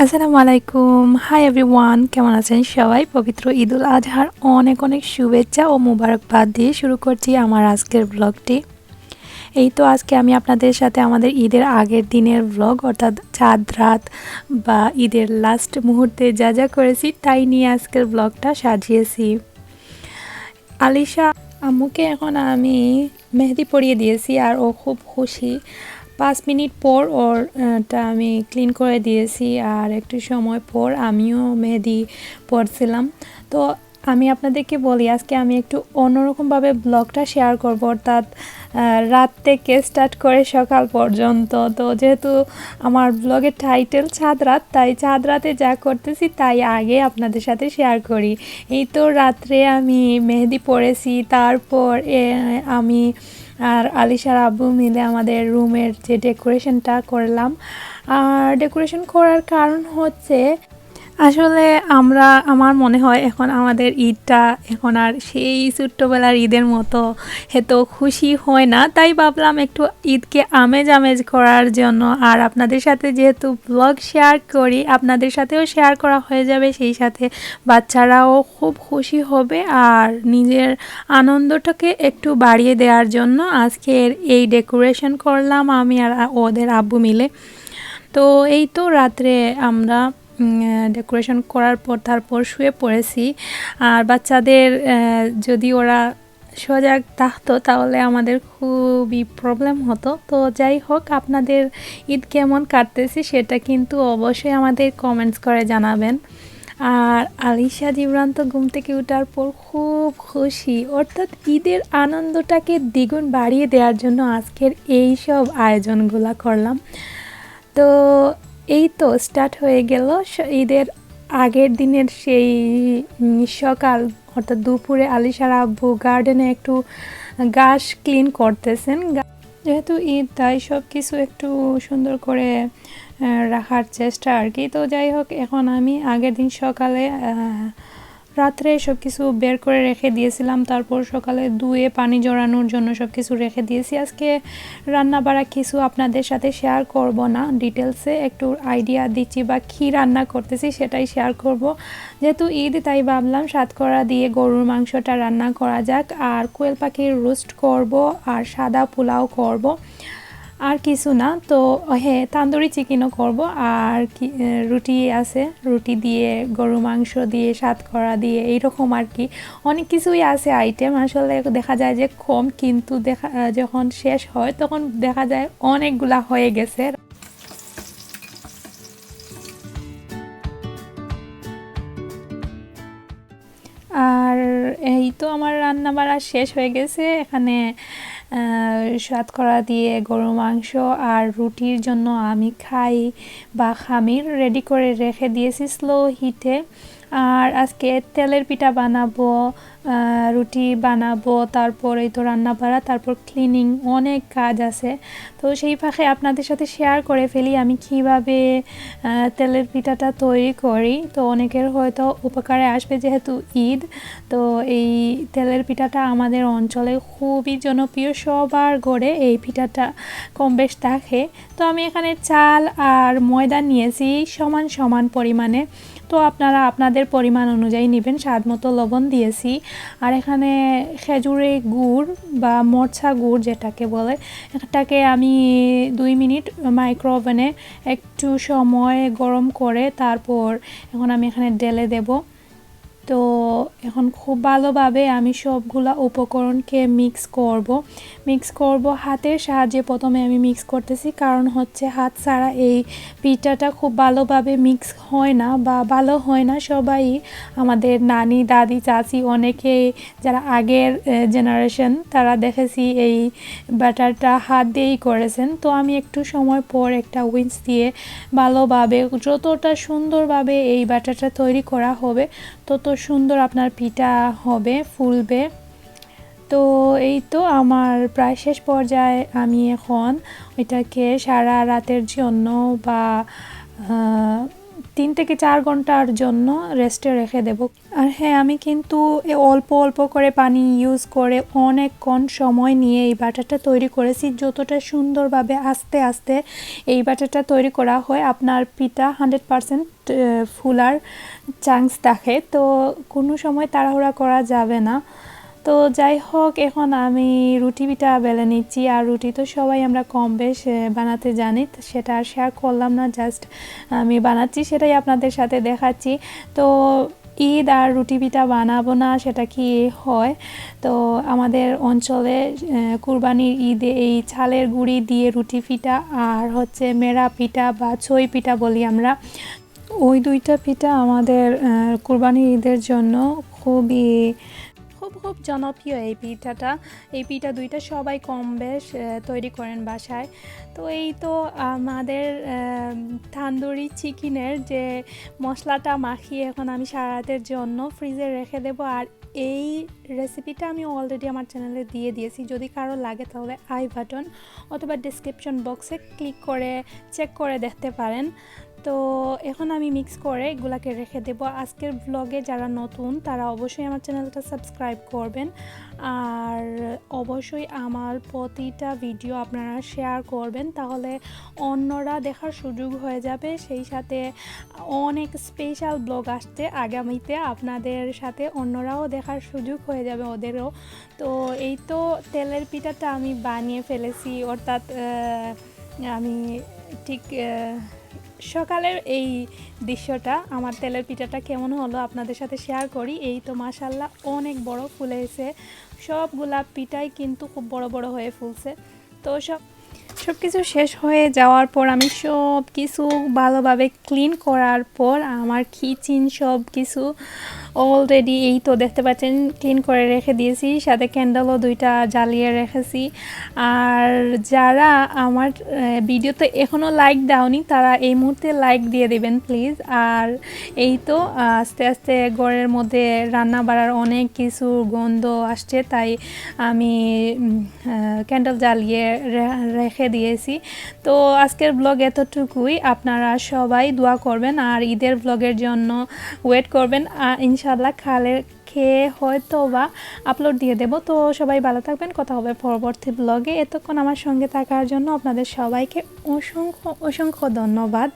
আসসালামু আলাইকুম। Hi everyone, কেমন আছেন সবাই? পবিত্র ঈদুল আজহার অনেক অনেক শুভেচ্ছা ও মোবারকবাদ দিয়ে শুরু করছি আমার আজকের ব্লগটি। এই তো আজকে আমি আপনাদের সাথে আমাদের ঈদের আগের দিনের ব্লগ অর্থাৎ চাঁদ রাত বা ঈদের লাস্ট মুহূর্তে যা যা করেছি তাই নিয়ে আজকের ব্লগটা সাজিয়েছি। আলিশা আম্মুকে এখন আমি মেহেদি পরিয়ে দিয়েছি আর ও খুব খুশি। 5 মিনিট পর ওরটা আমি ক্লিন করে দিয়েছি আর একটু সময় পর আমিও মেহেদি পরছিলাম। তো আমি আপনাদেরকে বলি আজকে আমি একটু অন্যরকমভাবে ব্লগটা শেয়ার করব, অর্থাৎ রাত থেকে স্টার্ট করে সকাল পর্যন্ত। তো যেহেতু আমার ব্লগের টাইটেল চাঁদ রাত, তাই চাঁদ রাতে যা করতেছি তাই আগে আপনাদের সাথে শেয়ার করি। এই তো রাত্রে আমি মেহেদি পরেছি, তারপর আমি আর আলিশার আব্বু মিলে আমাদের রুমের যে ডেকোরেশনটা করলাম। আর ডেকোরেশন করার কারণ হচ্ছে আসলে আমার মনে হয় এখন আমাদের ঈদটা এখন আর সেই ছোট্টবেলার ঈদের মতো এত খুশি হয় না, তাই ভাবলাম একটু ঈদকে আমেজ আমেজ করার জন্য। আর আপনাদের সাথে যেহেতু ব্লগ শেয়ার করি, আপনাদের সাথেও শেয়ার করা হয়ে যাবে, সেই সাথে বাচ্চারাও খুব খুশি হবে। আর নিজের আনন্দটাকে একটু বাড়িয়ে দেওয়ার জন্য আজকের এই ডেকোরেশন করলাম আমি আর ওদের আব্বু মিলে। তো এই তো রাত্রে আমরা ডেকোরেশন করার পর তারপর শুয়ে পড়েছি। আর বাচ্চাদের যদি ওরা সজাগ থাকতো তাহলে আমাদের খুবই প্রবলেম হতো। তো যাই হোক, আপনাদের ঈদ কেমন কাটতেছে সেটা কিন্তু অবশ্যই আমাদের কমেন্টস করে জানাবেন। আর আলিশা জিবরান তো ঘুম থেকে ওঠার পর খুব খুশি, অর্থাৎ ঈদের আনন্দটাকে দ্বিগুণ বাড়িয়ে দেওয়ার জন্য আজকের এই সব আয়োজনগুলো করলাম। তো এই তো স্টার্ট হয়ে গেল ঈদের আগের দিনের সেই সকাল, অর্থাৎ দুপুরে আলিশার আব্বু গার্ডেনে একটু ঘাস ক্লিন করতেছেন। যেহেতু ঈদ তাই সব কিছু একটু সুন্দর করে রাখার চেষ্টা আর কি। তো যাই হোক, এখন আমি আগের দিন সকালে রাত্রে সব কিছু বের করে রেখে দিয়েছিলাম, তারপর সকালে ধুয়ে পানি জড়ানোর জন্য সব কিছু রেখে দিয়েছি। আজকে রান্না বাড়া কিছু আপনাদের সাথে শেয়ার করব না, ডিটেলসে একটু আইডিয়া দিচ্ছি বা কী রান্না করতেছি সেটাই শেয়ার করব। যেহেতু ঈদ তাই ভাবলাম সাতকরা দিয়ে গরুর মাংসটা রান্না করা যাক, আর কোয়েল পাখির রোস্ট করব আর সাদা পোলাও করব, আর কিছু না। তো হ্যাঁ, তান্দুরি চিকেনও করব, আর কি রুটি আছে, রুটি দিয়ে গরু মাংস দিয়ে সাতকরা দিয়ে এইরকম আর কি অনেক কিছুই আছে আইটেম। আসলে দেখা যায় যে কম, কিন্তু যখন শেষ হয় তখন দেখা যায় অনেকগুলা হয়ে গেছে। আর এই তো আমার রান্না বাড়া শেষ হয়ে গেছে। এখানে সাতকরা দিয়ে গরুর মাংস আর রুটির জন্য আমি খাই বা খামির রেডি করে রেখে দিয়েছি স্লো হিটে। আর আজকে তেলের পিঠা বানাবো, রুটি বানাবো, তারপর এই তো রান্না বাড়া, তারপর ক্লিনিং, অনেক কাজ আছে। তো সেই ফাঁকে আপনাদের সাথে শেয়ার করে ফেলি আমি কিভাবে তেলের পিঠাটা তৈরি করি। তো অনেকের হয়তো উপকারে আসবে যেহেতু ঈদ। তো এই তেলের পিঠাটা আমাদের অঞ্চলে খুবই জনপ্রিয়, সবার ঘরে এই পিঠাটা কম বেশ থাকে। তো আমি এখানে চাল আর ময়দা নিয়েছি সমান সমান পরিমাণে, তো আপনারা আপনাদের পরিমাণ অনুযায়ী নেবেন। স্বাদ মতো লবণ দিয়েছি। আর এখানে খেজুরের গুড় বা মোরছা গুড় যেটাকে বলে, এটাকে আমি 2 মিনিট মাইক্রো ওভেনে একটু সময় গরম করে তারপর এখন আমি এখানে ঢেলে দেব। তো এখন খুব ভালোভাবে আমি সবগুলা উপকরণকে মিক্স করব হাতের সাহায্যে। প্রথমে আমি মিক্স করতেছি, কারণ হচ্ছে হাত ছাড়া এই পিঠাটা খুব ভালোভাবে মিক্স হয় না বা ভালো হয় না। সবাই আমাদের নানি, দাদি, চাচি, অনেকেই যারা আগের জেনারেশন তারা দেখেছি এই ব্যাটারটা হাত দিয়েই করেছেন। তো আমি একটু সময় পর একটা উইন্স দিয়ে ভালোভাবে, যতটা সুন্দরভাবে এই ব্যাটারটা তৈরি করা হবে তত সুন্দর আপনার পিঠা হবে, ফুলবে। তো এই তো আমার প্রায় শেষ পর্যায়ে আমি এখন এটাকে সারা রাতের জন্য বা 3 থেকে 4 ঘন্টার জন্য রেস্টে রেখে দেব। আর হ্যাঁ, আমি কিন্তু অল্প অল্প করে পানি ইউজ করে অনেকক্ষণ সময় নিয়ে এই বাটারটা তৈরি করেছি। যতটা সুন্দরভাবে আস্তে আস্তে এই বাটারটা তৈরি করা হয়, আপনার পিঠা 100% ফুলার চান্স থাকে। তো কোনো সময় তাড়াহুড়া করা যাবে না। তো যাই হোক, এখন আমি রুটি পিঠা বেলে নিচ্ছি। আর রুটি তো সবাই আমরা কম বেশ বানাতে জানি, সেটা আর শেয়ার করলাম না, জাস্ট আমি বানাচ্ছি সেটাই আপনাদের সাথে দেখাচ্ছি। তো ঈদ আর রুটি পিঠা বানাবো না সেটা কি হয়? তো আমাদের অঞ্চলে কুরবানির ঈদে এই চালের গুঁড়ি দিয়ে রুটি পিঠা আর হচ্ছে মেরা পিঠা বা ছই পিঠা বলি আমরা, ওই দুইটা পিঠা আমাদের কুরবানির ঈদের জন্য খুব জনপ্রিয়। এই পিঠা দুইটা সবাই কম বেশ তৈরি করেন বাসায়। তো এই তো আমাদের তান্দুরি চিকেনের যে মশলাটা মাখিয়ে এখন আমি সারা রাতের জন্য ফ্রিজে রেখে দেব। আর এই রেসিপিটা আমি অলরেডি আমার চ্যানেলে দিয়ে দিয়েছি, যদি কারো লাগে তাহলে আই বাটন অথবা ডেসক্রিপশন বক্সে ক্লিক করে চেক করে দেখতে পারেন। তো এখন আমি মিক্স করে এগুলাকে রেখে দেব। আজকের ব্লগে যারা নতুন তারা অবশ্যই আমার চ্যানেলটা সাবস্ক্রাইব করবেন, আর অবশ্যই আমার প্রতিটা ভিডিও আপনারা শেয়ার করবেন, তাহলে অন্যরা দেখার সুযোগ হয়ে যাবে। সেই সাথে অনেক স্পেশাল ব্লগ আসছে আগামীতে, আপনাদের সাথে অন্যরাও দেখার সুযোগ হয়ে যাবে ওদেরও। তো এই তো তেলের পিঠাটা আমি বানিয়ে ফেলেছি, অর্থাৎ আমি ঠিক সকালের এই দৃশ্যটা, আমার তেলের পিঠাটা কেমন হলো আপনাদের সাথে শেয়ার করি। এই তো মাশাল্লাহ অনেক বড় ফুলেছে, সবগুলা পিঠাই কিন্তু খুব বড় বড় হয়ে ফুলছে। তো সব কিছু শেষ হয়ে যাওয়ার পর আমি সব কিছু ভালোভাবে ক্লিন করার পর আমার কিচেন সব কিছু অলরেডি এই তো দেখতে পাচ্ছেন ক্লিন করে রেখে দিয়েছি, সাথে ক্যান্ডেলও 2টা জ্বালিয়ে রেখেছি। আর যারা আমার ভিডিওতে এখনও লাইক দাওনি তারা এই মুহূর্তে লাইক দিয়ে দেবেন প্লিজ। আর এই তো আস্তে আস্তে ঘরের মধ্যে রান্না বাড়ার অনেক কিছু গন্ধ আসছে, তাই আমি ক্যান্ডেল জ্বালিয়ে রেখে দিয়েছি। তো আজকের ব্লগ এতটুকুই, আপনারা সবাই দোয়া করবেন আর ঈদের ব্লগের জন্য ওয়েট করবেন। ইনশাল্লাহ খেয়ে হয়তো বা আপলোড দিয়ে দেব। তো সবাই ভালো থাকবেন, কথা হবে পরবর্তী ব্লগে। এতক্ষণ আমার সঙ্গে থাকার জন্য আপনাদের সবাইকে অসংখ্য ধন্যবাদ।